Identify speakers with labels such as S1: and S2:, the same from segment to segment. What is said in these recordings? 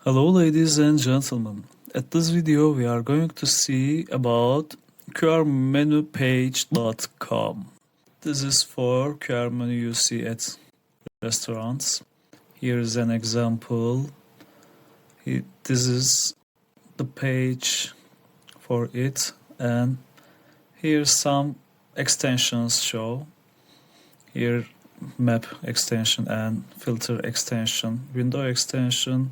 S1: Hello ladies and gentlemen. At this video we are going to see about qrmenupage.com. This is for QR menu you see at restaurants. Here is an example. This is the page for it, and here some extensions show. Here map extension and filter extension, window extension,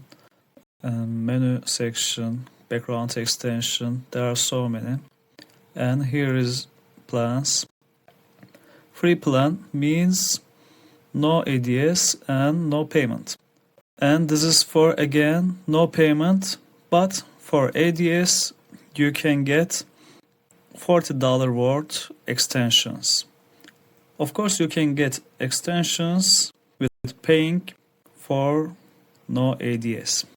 S1: menu section, background extension. There are so many. And here is plans. Free plan means no ADS and no payment. And this is for, again, no payment, but for ADS you can get $40 worth extensions. Of course you can get extensions with paying for no ADS.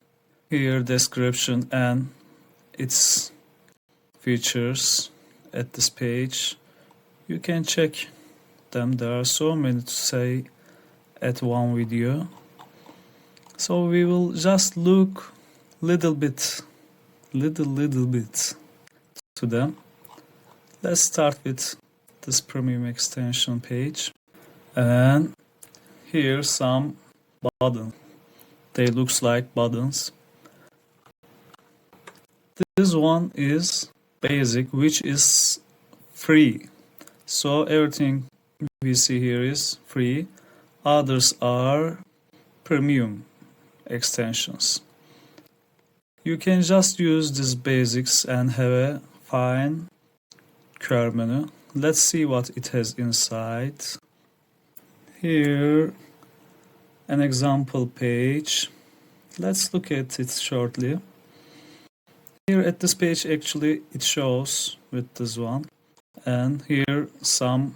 S1: Here description and its features at this page. You can check them. There are so many to say at one video. So we will just look little bit to them. Let's start with this premium extension page, and here some buttons. They looks like buttons. This one is basic, which is free. So everything we see here is free. Others are premium extensions. You can just use these basics and have a fine QR menu. Let's see what it has inside. Here an example page. Let's look at it shortly. Here at this page actually it shows with this one, and here some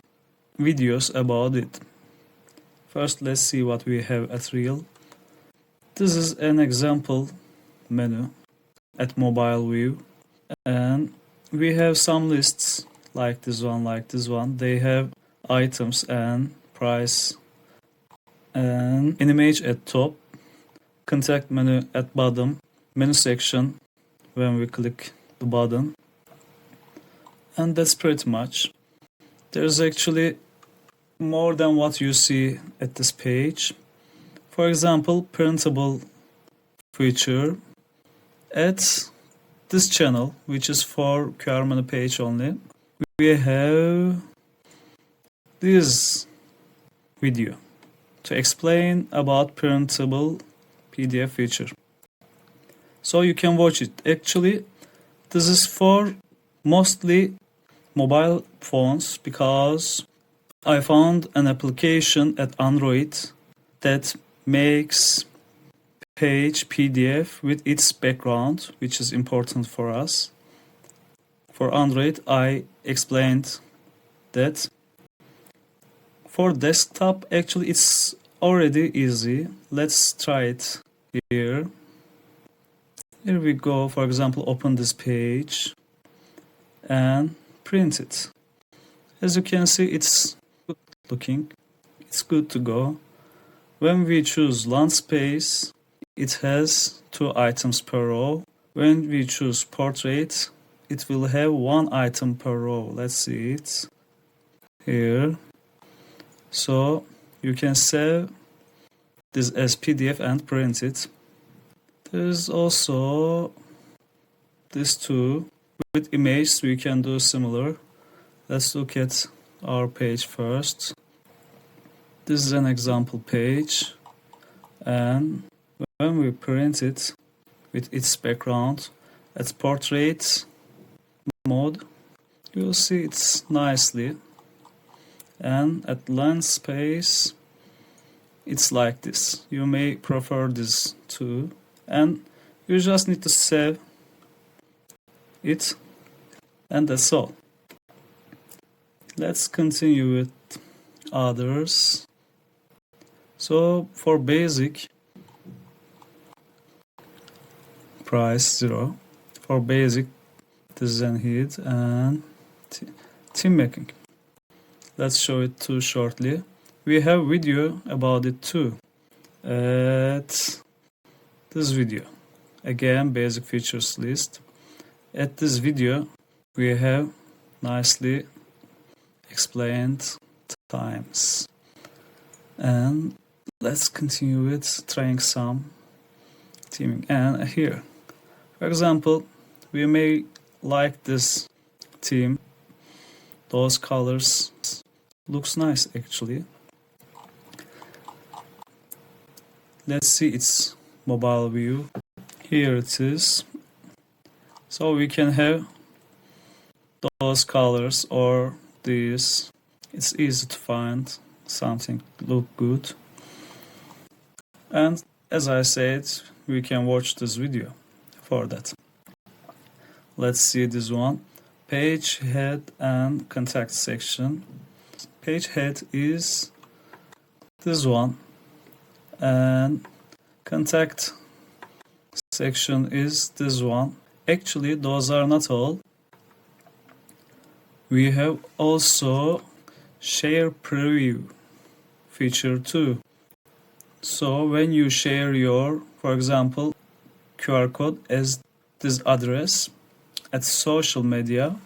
S1: videos about it. First let's see what we have at real. This is an example menu at mobile view, and we have some lists like this one. They have items and price and an image at top, contact menu at bottom, menu section when we click the button, and that's pretty much. There's actually more than what you see at this page. For example, printable feature at this channel, which is for QR menu page only. We have this video to explain about printable PDF feature. So you can watch it. Actually, this is for mostly mobile phones, because I found an application at Android that makes page PDF with its background, which is important for us. For Android, I explained that. For desktop, actually it's already easy. Let's try it here. Here we go. For example, open this page and print it. As you can see, it's good looking. It's good to go. When we choose long space, it has 2 items per row. When we choose portrait, it will have 1 item per row. Let's see it here. So you can save this as PDF and print it. There's also this too. With images we can do similar. Let's look at our page first. This is an example page, and when we print it with its background at portrait mode, you'll see it nicely, and at lens space it's like this. You may prefer this too, and you just need to save it, and that's all. Let's continue with others. So for basic, price 0. For basic, this is an hit, and theme making. Let's show it too shortly. We have video about it too at this video. Again, basic features list. At this video, we have nicely explained times. And let's continue with trying some theming. And here, for example, we may like this theme. Those colors looks nice actually. Let's see its mobile view. Here it is. So we can have those colors or these. It's easy to find something look good. And as I said, we can watch this video for that. Let's see this one. Page head and contact section. Page head is this one, and contact section is this one. Actually, those are not all. We have also share preview feature too. So when you share your, for example, QR code as this address at social media,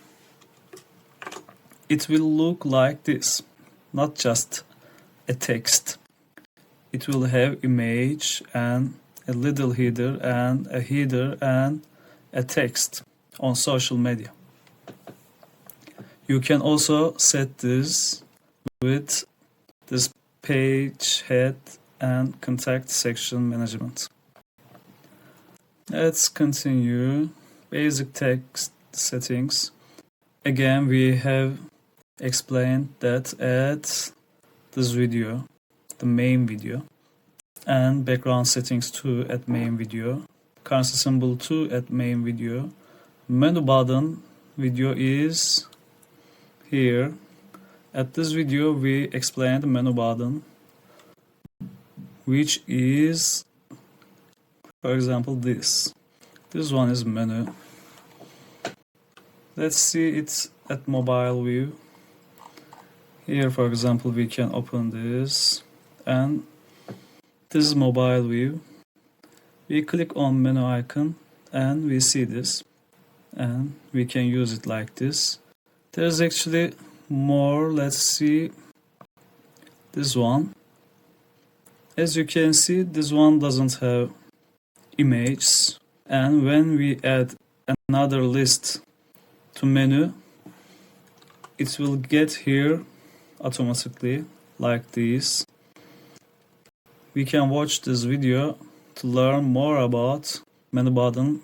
S1: it will look like this, not just a text. It will have image and a little header and a text on social media. You can also set this with this page head and contact section management. Let's continue. Basic text settings. Again, we have explained that at this video, the main video, and background settings too at main video, currency symbol too at main video. Menu button video is here. At this video, we explained the menu button, which is, for example, this. This one is menu. Let's see it at mobile view. Here, for example, we can open this, and this is mobile view. We click on menu icon and we see this, and we can use it like this. There's actually more. Let's see this one. As you can see, this one doesn't have images, and when we add another list to menu, it will get here automatically like this. We can watch this video to learn more about menu button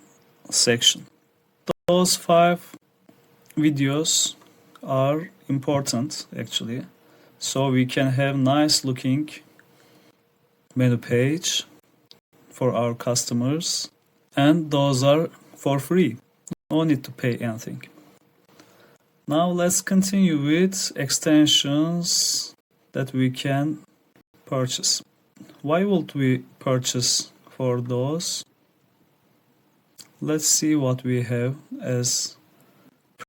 S1: section. Those 5 videos are important actually, so we can have nice looking menu page for our customers, and those are for free. No need to pay anything. Now let's continue with extensions that we can purchase. Why would we purchase for those? Let's see what we have as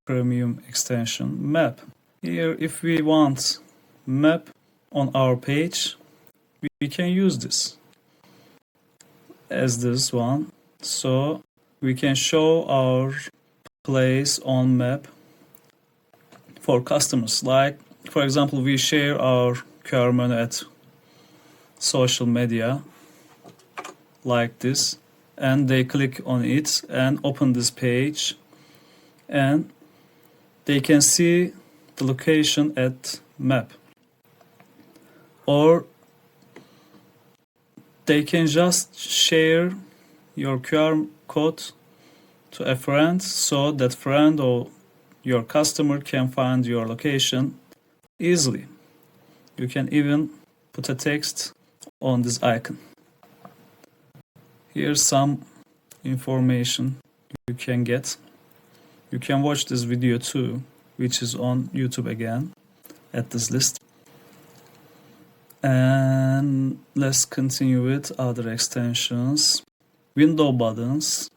S1: premium extension. Map. Here, if we want map on our page, we can use this as this one. So we can show our place on map for customers. Like, for example, we share our QR menu at social media like this, and they click on it and open this page, and they can see the location at map. Or they can just share your QR code to a friend, so that friend or your customer can find your location easily. You can even put a text on this icon. Here's some information you can get. You can watch this video too, which is on YouTube again at this list. And let's continue with other extensions. Window buttons.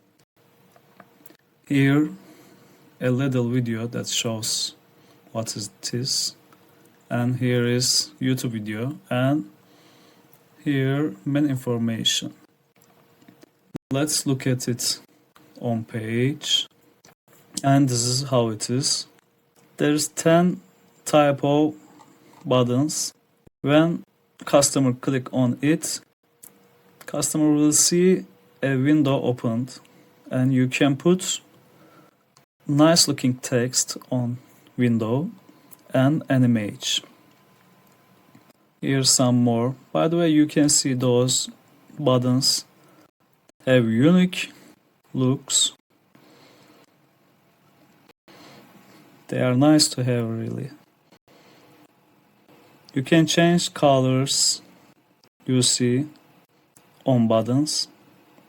S1: Here, a little video that shows what it is, and here is YouTube video, and here main information. Let's look at it on page. And this is how it is. There's 10 type of buttons. When customer click on it, customer will see a window opened, and you can put nice looking text on window and an image. Here's some more. By the way, you can see those buttons have unique looks. They are nice to have, really. You can change colors, you see, on buttons,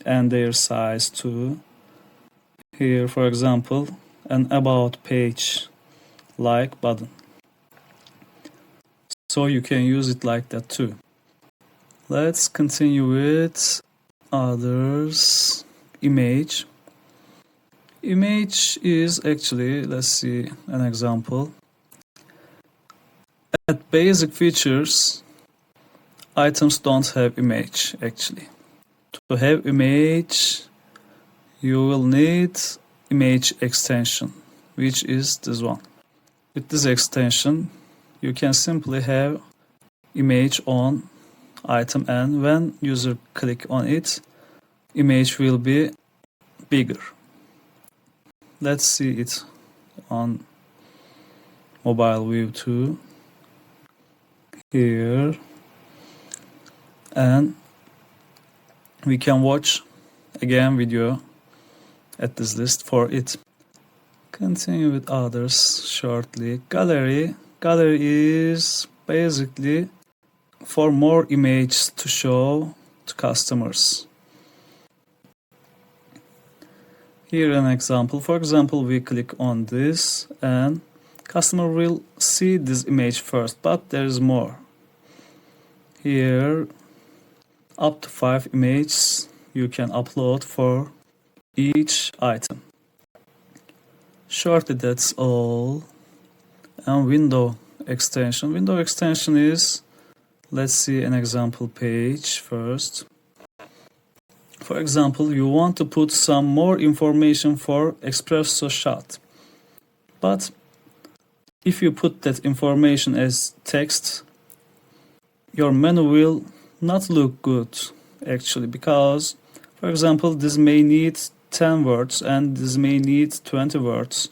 S1: and their size too. Here, for example, an about page like button. So you can use it like that too. Let's continue with others. Image. Image is actually, let's see an example. At basic features, items don't have image actually. To have image, you will need image extension, which is this one. With this extension, you can simply have image on item, and when user click on it, image will be bigger. Let's see it on mobile view too. Here, and we can watch again video at this list for it. Continue with others shortly. Gallery. Gallery is basically for more images to show to customers. Here an example. For example, we click on this and customer will see this image first, but there is more. Here, up to 5 images you can upload for each item. Shortly, that's all. And window extension. Window extension is, let's see an example page first. For example, you want to put some more information for espresso shot, but if you put that information as text, your menu will not look good actually, because for example, this may need 10 words and this may need 20 words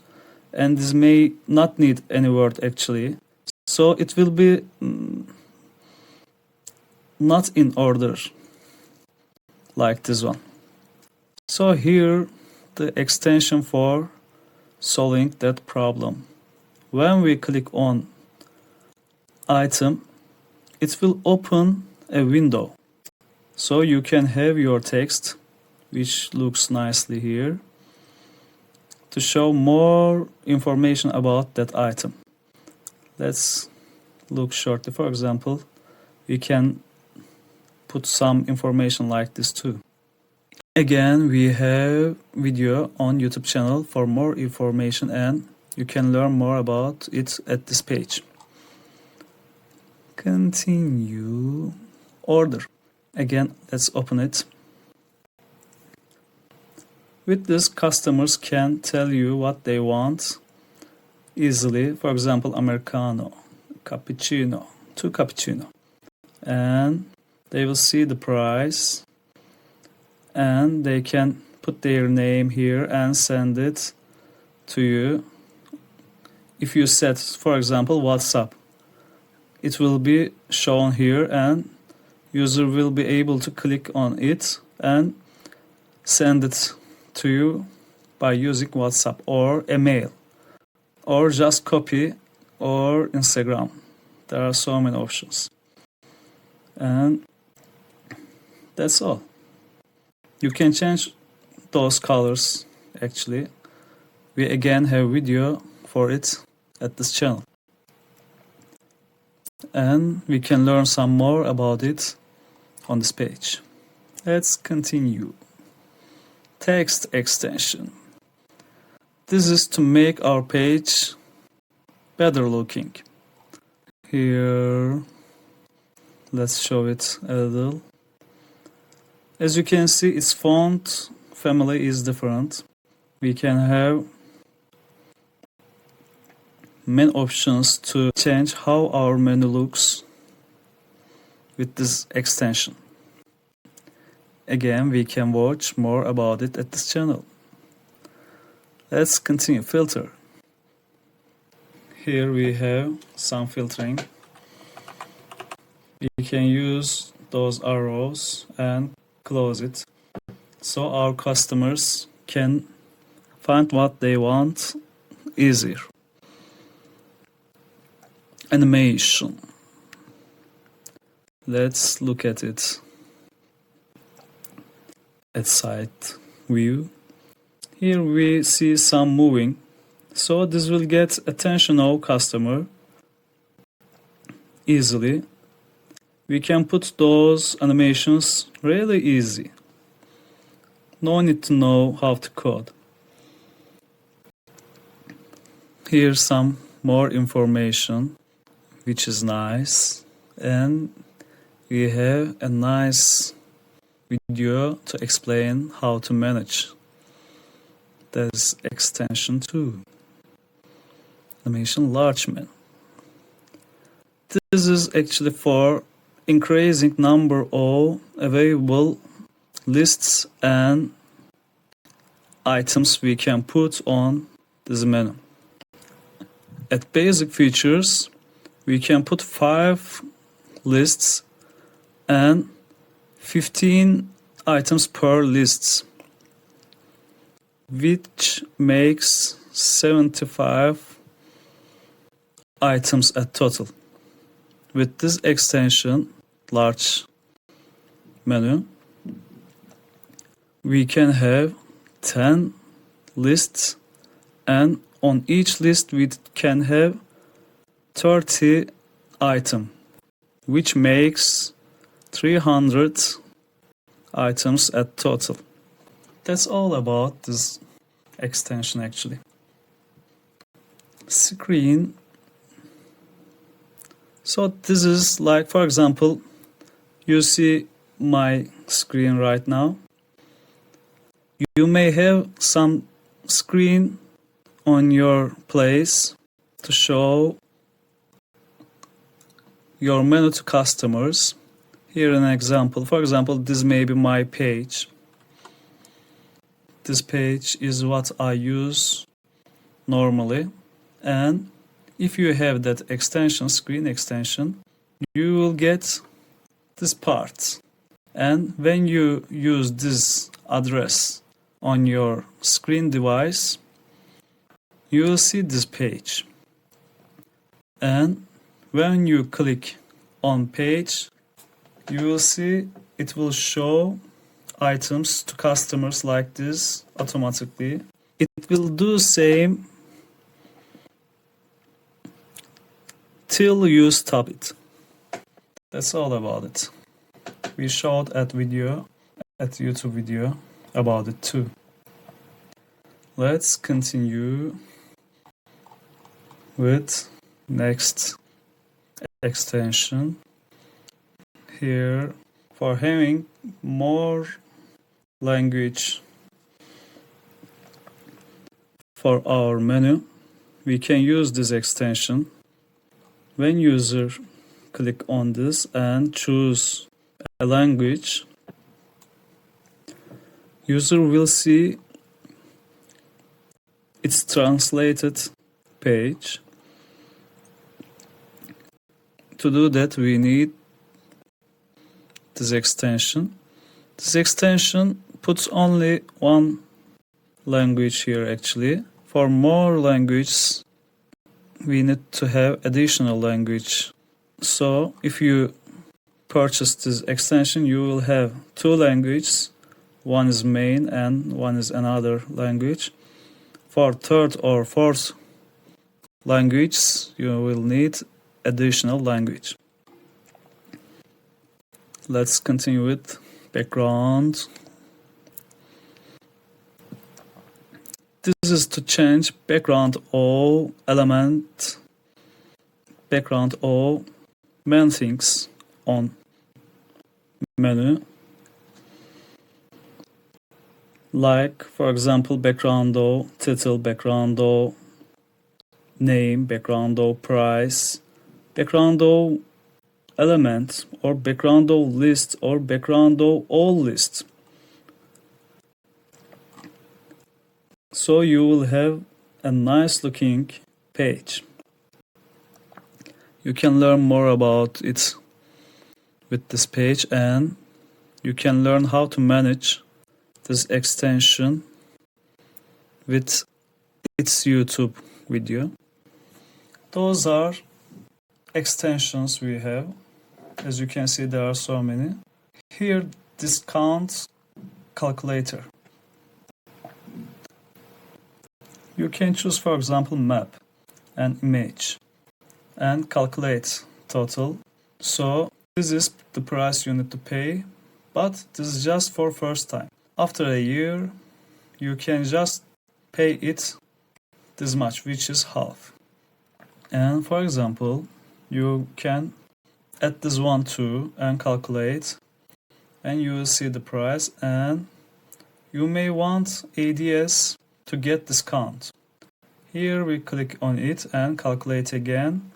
S1: and this may not need any word actually. So it will be not in order like this one. So here the extension for solving that problem. When we click on item, it will open a window. So you can have your text, which looks nicely here, to show more information about that item. Let's look shortly. For example, we can put some information like this too. Again, we have video on YouTube channel for more information, and you can learn more about it at this page. Continue. Order. Again, let's open it. With this, customers can tell you what they want easily. For example, Americano, cappuccino, 2 cappuccino. And they will see the price, and they can put their name here and send it to you. If you set, for example, WhatsApp, it will be shown here and user will be able to click on it and send it to you by using WhatsApp or a mail, or just copy, or Instagram. There are so many options. And that's all. You can change those colors actually. We again have video for it at this channel. And we can learn some more about it on this page. Let's continue. Text extension. This is to make our page better looking. Here, let's show it a little. As you can see, its font family is different. We can have many options to change how our menu looks with this extension. Again, we can watch more about it at this channel. Let's continue. Filter. Here we have some filtering. We can use those arrows and close it, so our customers can find what they want easier. Animation. Let's look at it at side view. Here we see some moving, so this will get attention of customer easily. We can put those animations really easy. No need to know how to code. Here's some more information, which is nice, and we have a nice video to explain how to manage this extension too. Animation large menu. This is actually for increasing number of available lists and items we can put on this menu. At basic features, we can put 5 lists and 15 items per lists, which makes 75 items at total. With this extension, large menu, we can have 10 lists, and on each list we can have 30 items, which makes 300 items at total. That's all about this extension actually. Screen. So this is like, for example, you see my screen right now. You may have some screen on your place to show your menu to customers. Here an example. For example, this may be my page. This page is what I use normally, and if you have that extension, screen extension, you will get this part. And when you use this address on your screen device, you will see this page. And when you click on page, you will see it will show items to customers like this automatically. It will do same till you stop it. That's all about it. We showed at YouTube video about it too. Let's continue with next extension. Here, for having more language for our menu, we can use this extension. When user click on this and choose a language, user will see its translated page. To do that, we need this extension. This extension puts only one language here actually. For more languages, we need to have additional language. So if you purchase this extension, you will have 2 languages. One is main and one is another language. For third or fourth language, you will need additional language. Let's continue with background. This is to change background or element, background or main things on menu. like for example background, title, background, name, background, price, background element, or background list, or background all list. So you will have a nice looking page. You can learn more about it with this page, and you can learn how to manage this extension with its YouTube video. Those are extensions we have. As you can see, there are so many. Here, discount calculator. You can choose, for example, map and image and calculate total. So this is the price you need to pay, but this is just for first time. After a year, you can just pay it this much, which is half. And for example, you can add this one too and calculate, and you will see the price, and you may want ADS to get discount. Here we click on it and calculate again.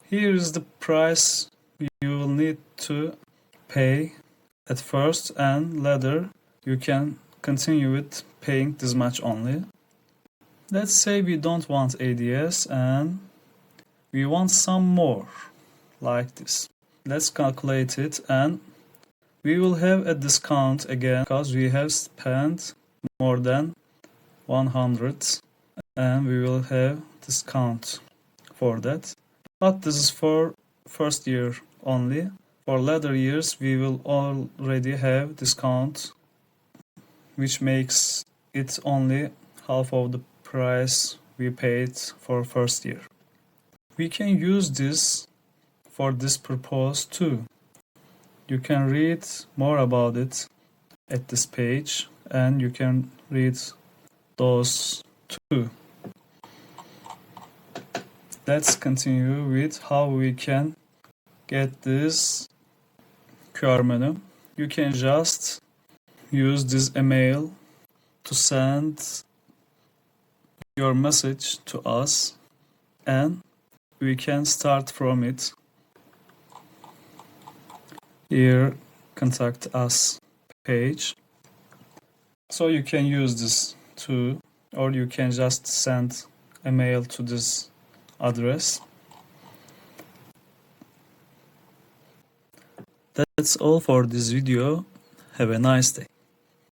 S1: Here is the price you will need to pay at first, and later you can continue with paying this much only. Let's say we don't want ADS and we want some more like this. Let's calculate it, and we will have a discount again because we have spent more than 100, and we will have discount for that. But this is for first year only. For later years we will already have discount, which makes it only half of the price we paid for first year. We can use this for this purpose too. You can read more about it at this page, and you can read those too. Let's continue with how we can get this QR menu. You can just use this email to send your message to us, and we can start from it. Here, contact us page. So you can use this too, or you can just send a mail to this address. That's all for this video. Have a nice day.